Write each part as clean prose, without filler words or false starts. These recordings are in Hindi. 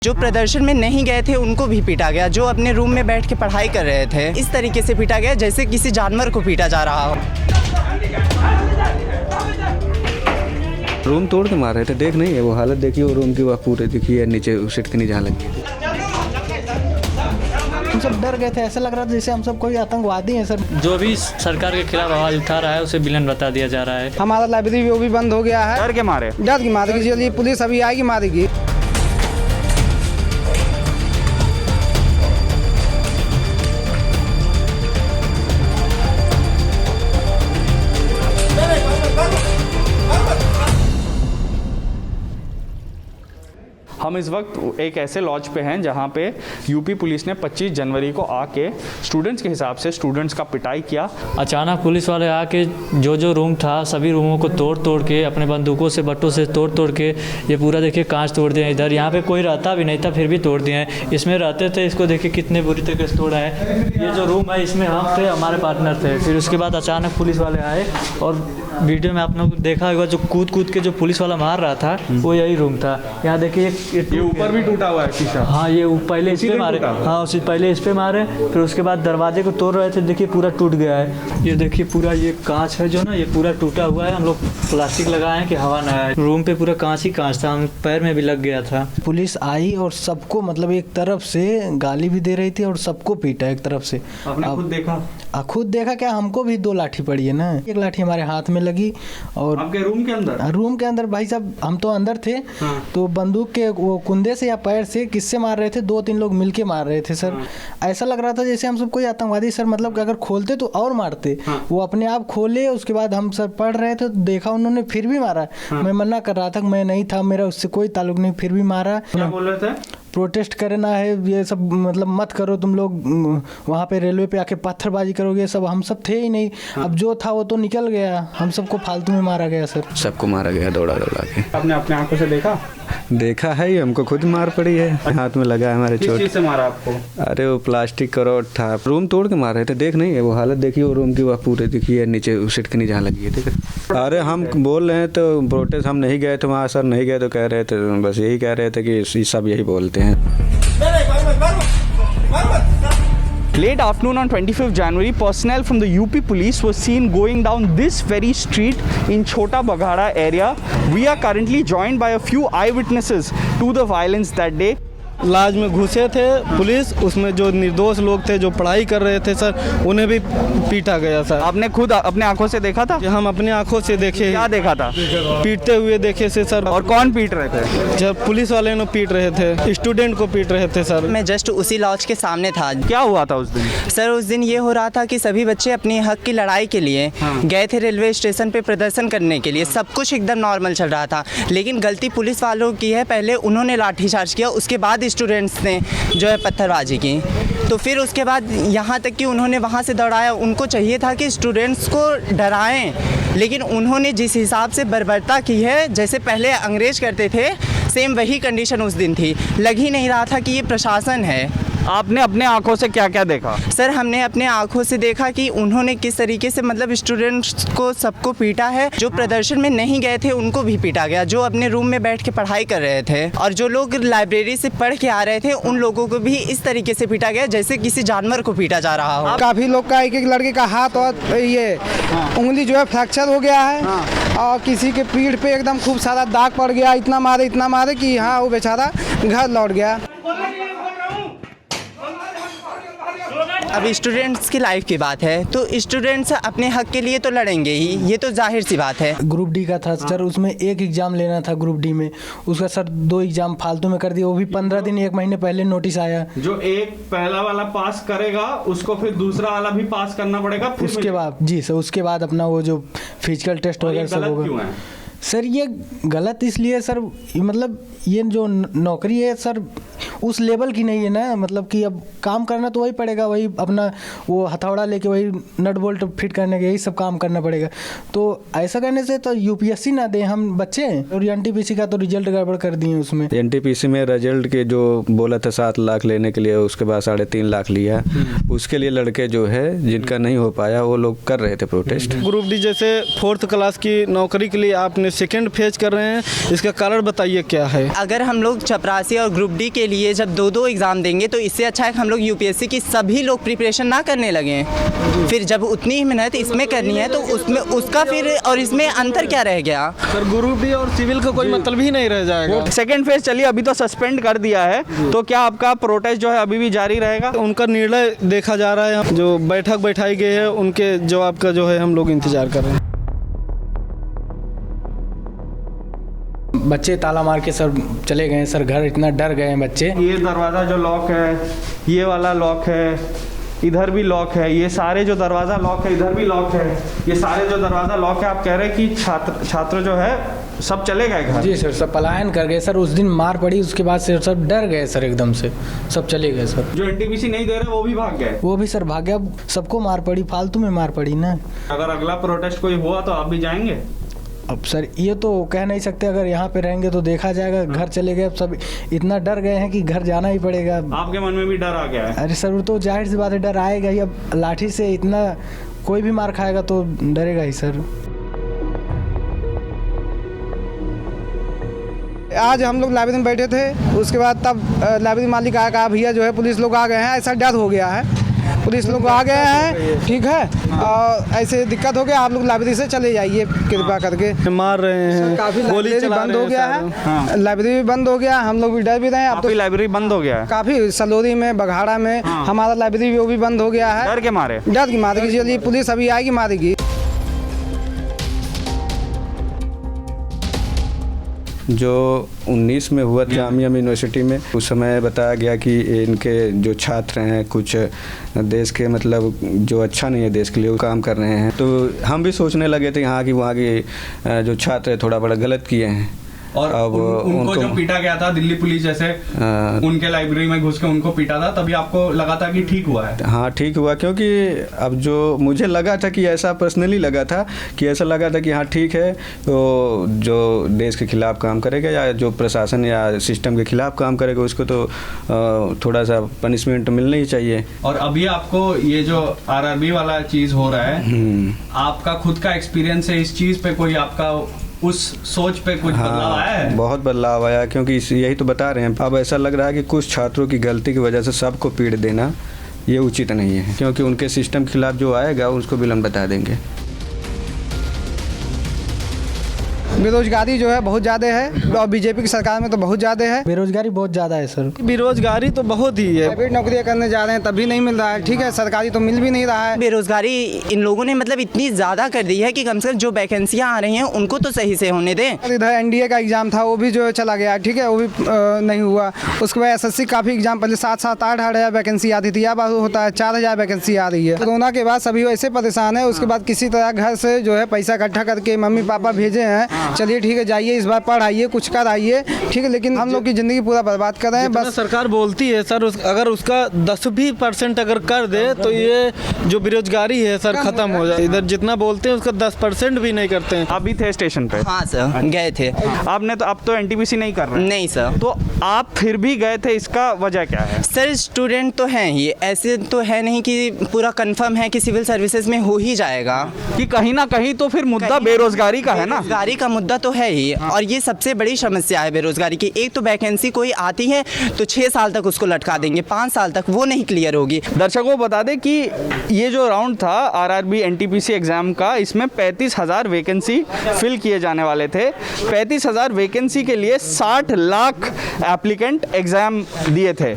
जो प्रदर्शन में नहीं गए थे उनको भी पीटा गया, जो अपने रूम में बैठ के पढ़ाई कर रहे थे इस तरीके से पीटा गया जैसे किसी जानवर को पीटा जा रहा हो। रूम तोड़ के मार रहे थे, देख नहीं है वो हालत देखिए, वो रूम की वह पूरे दिखी है, नीचे सीट के नीचे लगी है। हम सब डर गए थे, ऐसा लग रहा था जैसे हम सब कोई आतंकवादी हैं सर। जो भी सरकार के खिलाफ आवाज उठा रहा है उसे विलन बता दिया जा रहा है। हमारा लाइब्रेरी वो भी बंद हो गया है। डर के मारे चलिए पुलिस अभी आएगी मारेगी। हम इस वक्त एक ऐसे लॉज पे हैं जहां पे यूपी पुलिस ने 25 जनवरी को आके स्टूडेंट्स के हिसाब से स्टूडेंट्स का पिटाई किया। अचानक पुलिस वाले आके जो रूम था सभी रूमों को तोड़ के अपने बंदूकों से बट्टों से तोड़ के ये पूरा देखिए कांच तोड़ दिए। इधर यहाँ पे कोई रहता भी नहीं था फिर भी तोड़ दिए हैं। इसमें रहते थे, इसको देखिए कितने बुरी तरीके से तोड़ा है। ये जो रूम है इसमें हम थे, हमारे पार्टनर थे। फिर उसके बाद अचानक पुलिस वाले आए और वीडियो में आप लोग देखा होगा जो कूद के जो पुलिस वाला मार रहा था वो यही रूम था। यहाँ देखिए ये ऊपर भी टूटा हुआ है शीशा। हाँ, ये पहले इस पे मारे, हाँ उसी पहले इस पे मारे, फिर उसके बाद दरवाजे को तोड़ रहे थे, देखिए पूरा टूट गया है। ये देखिए पूरा ये कांच है जो ना ये पूरा टूटा हुआ है। हम लोग प्लास्टिक लगाए हैं कि हवा ना आए। रूम पे पूरा कांच ही कांच था, हम पैर में भी लग गया था। पुलिस आई और सबको मतलब एक तरफ से गाली भी दे रही थी और सबको पीटा एक तरफ से। आपने खुद देखा क्या, हमको भी 2 लाठी पड़ी है ना। एक लाठी हमारे हाथ में लगी और आपके रूम के अंदर भाई साहब हम तो अंदर थे। हाँ। तो बंदूक के वो कुंदे से या पैर से किससे मार रहे थे, 2-3 लोग मिलके मार रहे थे सर। हाँ। ऐसा लग रहा था जैसे हम सब कोई आतंकवादी सर, मतलब कि अगर खोलते तो और मारते। हाँ। वो अपने आप खोले, उसके बाद हम सर पढ़ रहे थे तो देखा उन्होंने फिर भी मारा। हाँ। मैं मना कर रहा था, मैं नहीं था, मेरा उससे कोई ताल्लुक नहीं, फिर भी मारा। क्या बोल रहे थे? प्रोटेस्ट करना है, ये सब मतलब मत करो तुम लोग, वहाँ पे रेलवे पे आके पत्थरबाजी करोगे, सब हम सब थे ही नहीं। हाँ। अब जो था वो तो निकल गया, हम सबको फालतू में मारा गया सर। सबको मारा गया दौड़ा के। आपने अपने आंखों से देखा है, हमको खुद मार पड़ी है, हाथ में लगा है हमारे। किस चीज़ से मारा आपको? अरे वो प्लास्टिक का रॉड था, रूम तोड़ के मार रहे थे, देख नहीं है वो हालत देखिए, वो रूम की वह पूरे दिखी है, नीचे सीट के नीचे लगी है। ठीक है, अरे हम बोल रहे हैं तो प्रोटेस्ट हम नहीं गए थे वहाँ सर, नहीं गए तो कह रहे थे, बस यही कह रहे थे कि सब यही बोलते हैं। Late afternoon on 25th January, personnel from the UP police was seen going down this very street in Chota Baghara area. We are currently joined by a few eyewitnesses to the violence that day. लाज में घुसे थे पुलिस, उसमें जो निर्दोष लोग थे जो पढ़ाई कर रहे थे सर, उन्हें भी पीटा गया सर। आपने खुद अपने आंखों से देखा था? हम अपने आंखों से देखे। क्या देखा था? पीटते हुए देखे से सर। और कौन पीट रहे थे? जब पुलिस वाले ने पीट रहे थे, स्टूडेंट को पीट रहे थे सर। मैं जस्ट उसी लॉज के सामने था। क्या हुआ था उस दिन? सर उस दिन ये हो रहा था कि सभी बच्चे अपनी हक की लड़ाई के लिए गए थे रेलवे स्टेशन पे प्रदर्शन करने के लिए। सब कुछ एकदम नॉर्मल चल रहा था, लेकिन गलती पुलिस वालों की है। पहले उन्होंने लाठीचार्ज किया, उसके बाद स्टूडेंट्स ने जो है पत्थरबाजी की। तो फिर उसके बाद यहाँ तक कि उन्होंने वहाँ से दौड़ाया। उनको चाहिए था कि स्टूडेंट्स को डराएं, लेकिन उन्होंने जिस हिसाब से बर्बरता की है, जैसे पहले अंग्रेज करते थे, सेम वही कंडीशन उस दिन थी। लग ही नहीं रहा था कि ये प्रशासन है। आपने अपने आंखों से क्या क्या देखा? सर हमने अपने आंखों से देखा कि उन्होंने किस तरीके से मतलब स्टूडेंट्स को सबको पीटा है। जो प्रदर्शन में नहीं गए थे उनको भी पीटा गया, जो अपने रूम में बैठ के पढ़ाई कर रहे थे, और जो लोग लाइब्रेरी से पढ़ के आ रहे थे उन लोगों को भी इस तरीके से पीटा गया जैसे किसी जानवर को पीटा जा रहा हो। काफी लोग का, एक लड़के का हाथ और ये उंगली जो है फ्रैक्चर हो गया है। और किसी के पीठ पे एकदम खूब सारा दाग पड़ गया। इतना मारे कि हाँ वो बेचारा घर लौट गया। अब स्टूडेंट्स की लाइफ की बात है तो स्टूडेंट्स अपने हक के लिए तो लड़ेंगे ही, ये तो जाहिर सी बात है। ग्रुप डी का था सर, उसमें एक एग्जाम लेना था ग्रुप डी में, उसका सर 2 एग्जाम फालतू में कर दिया। वो भी 15 दिन 1 महीने पहले नोटिस आया। जो एक पहला वाला पास करेगा उसको फिर दूसरा वाला भी पास करना पड़ेगा। उसके बाद जी सर, उसके बाद अपना वो जो फिजिकल टेस्ट वगैरह सब होगा। सर ये गलत इसलिए सर, मतलब ये जो नौकरी है सर उस लेवल की नहीं है ना, मतलब कि अब काम करना तो वही पड़ेगा, वही अपना वो हथौड़ा लेके वही नट बोल्ट फिट करने के यही सब काम करना पड़ेगा। तो ऐसा करने से तो यूपीएससी ना दें हम बच्चे। और एनटीपीसी का तो रिजल्ट गड़बड़ कर दिए उसमें। एनटीपीसी में रिजल्ट के जो बोला था 7 लाख लेने के लिए, उसके बाद 3.5 लाख लिया। उसके लिए लड़के जो है जिनका नहीं हो पाया वो लोग कर रहे थे प्रोटेस्ट। ग्रुप डी जैसे 4th क्लास की नौकरी के लिए आपने 2nd फेज कर रहे हैं, इसका कारण बताइए क्या है? अगर हम लोग चपरासी और ग्रुप डी के लिए जब 2-2 एग्ज़ाम देंगे तो इससे अच्छा है कि हम लोग यूपीएससी की सभी लोग प्रिपरेशन ना करने लगे। फिर जब उतनी ही मेहनत इसमें करनी है तो उसमें उसका फिर और इसमें अंतर क्या रह गया? सर ग्रुप बी और सिविल का कोई मतलब ही नहीं रह जाएगा। सेकेंड फेज चलिए अभी तो सस्पेंड कर दिया है, तो क्या आपका प्रोटेस्ट जो है अभी भी जारी रहेगा? उनका निर्णय देखा जा रहा है, जो बैठक बैठाई गई है उनके जवाब का जो है हम लोग इंतजार कर रहे हैं। बच्चे ताला मार के सर चले गए सर घर, इतना डर गए हैं बच्चे। ये दरवाज़ा जो लॉक है, ये वाला लॉक है, इधर भी लॉक है, ये सारे जो दरवाज़ा लॉक है, इधर भी लॉक है, ये सारे जो दरवाज़ा लॉक है। आप कह रहे हैं कि छात्र जो है सब चले गए घर? जी सर, सब पलायन कर गए सर। उस दिन मार पड़ी, उसके बाद से सब डर गए सर, एकदम से सब चले गए सर। जो एनटीपीसी नहीं दे रहे वो भी भाग गए? वो भी सर भाग गया। अब सबको मार पड़ी, फालतू में मार पड़ी ना। अगर अगला प्रोटेस्ट कोई हुआ तो आप भी जाएंगे? अब सर ये तो कह नहीं सकते, अगर यहाँ पे रहेंगे तो देखा जाएगा। घर चले गए, अब सब इतना डर गए हैं कि घर जाना ही पड़ेगा। आपके मन में भी डर आ गया है? अरे सर वो तो जाहिर सी बात है, डर आएगा ही। अब लाठी से इतना कोई भी मार खाएगा तो डरेगा ही सर। आज हम लोग लाइब्रेरी में बैठे थे, उसके बाद तब लाइब्रेरी मालिक आया, कहा भैया जो है पुलिस लोग आ गए हैं, ऐसा डर हो गया है, पुलिस लोग आ गए हैं, ठीक है, और ऐसे दिक्कत हो गया, आप लोग लाइब्रेरी से चले जाइए कृपया करके। मार रहे हैं, काफ़ी गोली लाइब्रेरी चला बंद रहे हो गया है, लाइब्रेरी भी बंद हो गया, हम लोग भी डर भी रहे हैं। अब आपकी लाइब्रेरी बंद हो गया है? काफ़ी सलोरी में, बघाड़ा में हमारा लाइब्रेरी वो भी बंद हो गया है। डर के मारे? डर की मारेगी, चलिए पुलिस अभी आएगी मारेगी। जो 19 में हुआ जामिया यूनिवर्सिटी में, उस समय बताया गया कि इनके जो छात्र हैं कुछ देश के मतलब जो अच्छा नहीं है देश के लिए वो काम कर रहे हैं। तो हम भी सोचने लगे थे यहाँ की वहाँ के जो छात्र थोड़ा बड़ा गलत किए हैं। और अब उनको जो पीटा गया था दिल्ली पुलिस जैसे उनके लाइब्रेरी में घुस के उनको पीटा था, तभी आपको लगा था कि ठीक हुआ है? हाँ ठीक हुआ, क्योंकि अब जो मुझे लगा था कि ऐसा पर्सनली लगा था कि ऐसा लगा था कि हाँ ठीक है, तो जो देश के खिलाफ काम करेगा या जो प्रशासन या सिस्टम के खिलाफ काम करेगा उसको तो थोड़ा सा पनिशमेंट मिलना ही चाहिए। और अभी आपको ये जो आरआरबी वाला चीज़ हो रहा है, आपका खुद का एक्सपीरियंस है इस चीज़ पे, कोई आपका उस सोच पे कुछ बदलाव आया है? बहुत बदलाव आया, क्योंकि यही तो बता रहे हैं। अब ऐसा लग रहा है कि कुछ छात्रों की गलती की वजह से सबको पीट देना ये उचित नहीं है, क्योंकि उनके सिस्टम के खिलाफ जो आएगा उसको भी हम बता देंगे। बेरोजगारी जो है बहुत ज़्यादा है और बीजेपी की सरकार में तो बहुत ज़्यादा है। बेरोजगारी बहुत ज़्यादा है सर। बेरोजगारी तो बहुत ही है। प्राइवेट नौकरियां करने जा रहे हैं तब भी नहीं मिल रहा है, ठीक है, सरकारी तो मिल भी नहीं रहा है। बेरोजगारी इन लोगों ने मतलब इतनी ज़्यादा कर दी है कि कम से कम जो वैकेंसियाँ आ रही हैं उनको तो सही से होने दें। इधर एनडीए का एग्जाम था वो भी जो है चला गया, ठीक है, वो भी नहीं हुआ। उसके बाद एसएससी काफ़ी एग्जाम पहले 7-8 हज़ार वैकेंसी आती थी, अब होता है 4,000 वैकेंसी आ रही है। कोरोना के बाद सभी ऐसे परेशान है। उसके बाद किसी तरह घर से जो है पैसा इकट्ठा करके मम्मी पापा भेजे हैं, चलिए ठीक है जाइए इस बार पढ़ाइए कुछ कर आइए, ठीक है, लेकिन हम लोग की ज़िंदगी पूरा बर्बाद कर रहे हैं। बस सरकार बोलती है सर अगर उसका 10% अगर कर दे तो ये जो बेरोजगारी है सर खत्म हो जाए। इधर जितना बोलते हैं उसका 10% भी नहीं करते हैं। आप भी थे स्टेशन पे? हाँ सर, गए थे। आपने तो अब तो एनटीपीसी नहीं कर रहे? नहीं सर। तो आप फिर भी गए थे, इसका वजह क्या है? सर स्टूडेंट तो हैं ही, ऐसे तो है नहीं कि पूरा कंफर्म है कि सिविल सर्विसेज में हो ही जाएगा। कि कहीं ना कहीं तो फिर मुद्दा बेरोजगारी का है ना? बेरोजगारी का मुद्दा तो है ही, और ये सबसे बड़ी समस्या है बेरोजगारी की। एक तो वैकेंसी कोई आती है तो 6 साल तक उसको लटका देंगे, 5 साल तक वो नहीं क्लियर होगी। दर्शकों बता दें कि ये जो राउंड था आरआरबी एनटीपीसी एग्जाम का, इसमें 35,000 वैकेंसी फिल किए जाने वाले थे। 35,000 वैकेंसी के लिए 60 लाख एप्लीकेंट एग्जाम दिए थे।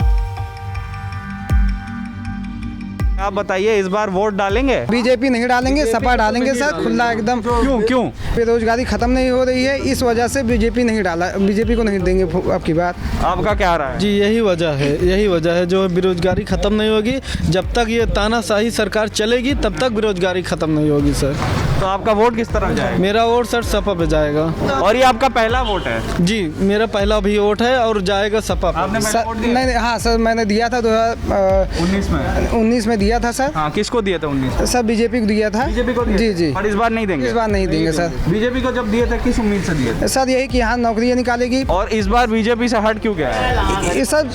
आप बताइए इस बार वोट डालेंगे? बीजेपी नहीं डालेंगे, सपा डालेंगे सर, खुला एकदम। क्यों? बेरोजगारी खत्म नहीं हो रही है, इस वजह से बीजेपी नहीं डाला, बीजेपी को नहीं देंगे अब की बात। आपका क्या रहा है? जी यही वजह है जो बेरोजगारी खत्म नहीं होगी। जब तक ये तानाशाही सरकार चलेगी तब तक बेरोजगारी खत्म नहीं होगी सर। तो आपका वोट किस तरफ जाएगा? मेरा वोट सर सपा पे जाएगा। और ये आपका पहला वोट है? जी मेरा पहला भी वोट है और जाएगा सपा पे। आपने पहले वोट दिया? नहीं, हाँ सर मैंने दिया था 2019 में दिया था सर। हाँ, किसको दिया था 19? सर बीजेपी को दिया था। बीजेपी को दिया? जी जी। और इस बार नहीं देंगे? इस बार नहीं देंगे सर। बीजेपी को जब दिए थे किस उम्मीद से दिए थे? सर यही कि यहाँ नौकरियाँ निकालेगी। और इस बार बीजेपी से हट क्यों गया है? ये सब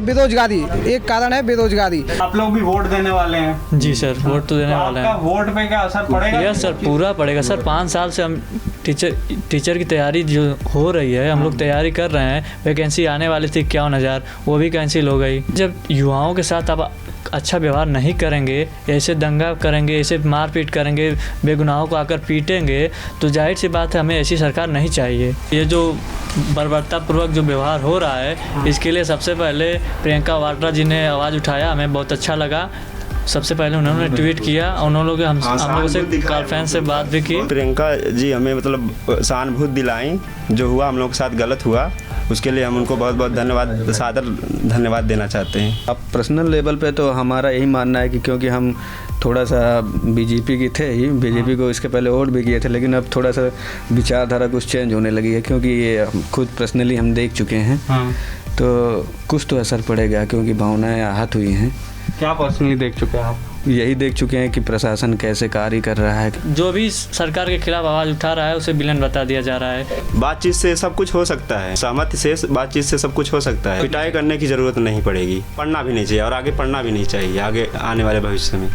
बेरोजगारी एक कारण है, बेरोजगारी। आप लोग भी वोट देने वाले हैं? जी सर, वोट तो देने वाले आपका हैं। वोट पे क्या असर पड़ेगा? यस सर, पूरा पड़ेगा सर। 5 साल से हम टीचर की तैयारी जो हो रही है, हम लोग तैयारी कर रहे हैं। वैकेंसी आने वाली थी 51,000, वो भी कैंसिल हो गई। जब युवाओं के साथ आप अच्छा व्यवहार नहीं करेंगे, ऐसे दंगा करेंगे, ऐसे मारपीट करेंगे, बेगुनाहों को आकर पीटेंगे, तो जाहिर सी बात है हमें ऐसी सरकार नहीं चाहिए। ये जो बर्बरतापूर्वक जो व्यवहार हो रहा है, इसके लिए सबसे पहले प्रियंका वाड्रा जी ने आवाज़ उठाया, हमें बहुत अच्छा लगा। सबसे पहले उन्होंने ट्वीट किया, उन्होंने हम लोगों से कॉन्फ्रेंस से बात भी की। प्रियंका जी हमें मतलब सहानुभूति दिलाई, जो हुआ हम लोग के साथ गलत हुआ, उसके लिए हम उनको बहुत बहुत धन्यवाद, सादर धन्यवाद देना चाहते हैं। अब पर्सनल लेवल पे तो हमारा यही मानना है कि क्योंकि हम थोड़ा सा बीजेपी की थे ही, बीजेपी को इसके पहले वोट भी किए थे, लेकिन अब थोड़ा सा विचारधारा कुछ चेंज होने लगी है, क्योंकि ये खुद पर्सनली हम देख चुके हैं। तो कुछ तो असर पड़ेगा, क्योंकि भावनाएं आहत हुई हैं। क्या पर्सनली देख चुके हैं आप? यही देख चुके हैं कि प्रशासन कैसे कार्य कर रहा है। जो भी सरकार के खिलाफ आवाज़ उठा रहा है उसे विलन बता दिया जा रहा है। बातचीत से सब कुछ हो सकता है, सहमति से बातचीत से सब कुछ हो सकता है। पिटाई करने की ज़रूरत नहीं पड़ेगी, पढ़ना भी नहीं चाहिए और आगे पढ़ना भी नहीं चाहिए आगे आने वाले भविष्य में।